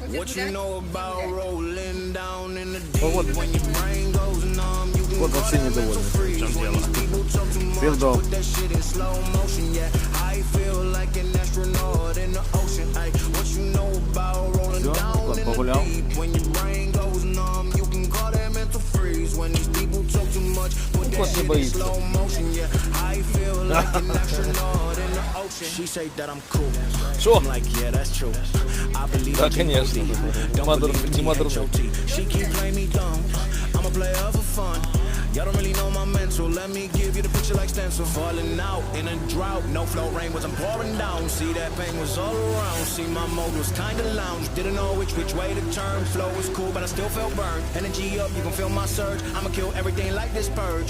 Вот вообще недовольный. В чем дело? Пиздом. Все, ладно, погулял. Кот не боится. Шо? Да, конечно. Не модерн. Y'all don't really know my mental. Let me give you the picture like stencil. Falling out in a drought. No flow rain wasn't pouring down. See that pain was all around. See my mode was kinda lounge. Didn't know which way to turn. Flow was cool, but I still felt burned. Energy up, you can feel my surge. I'ma kill everything like this purge.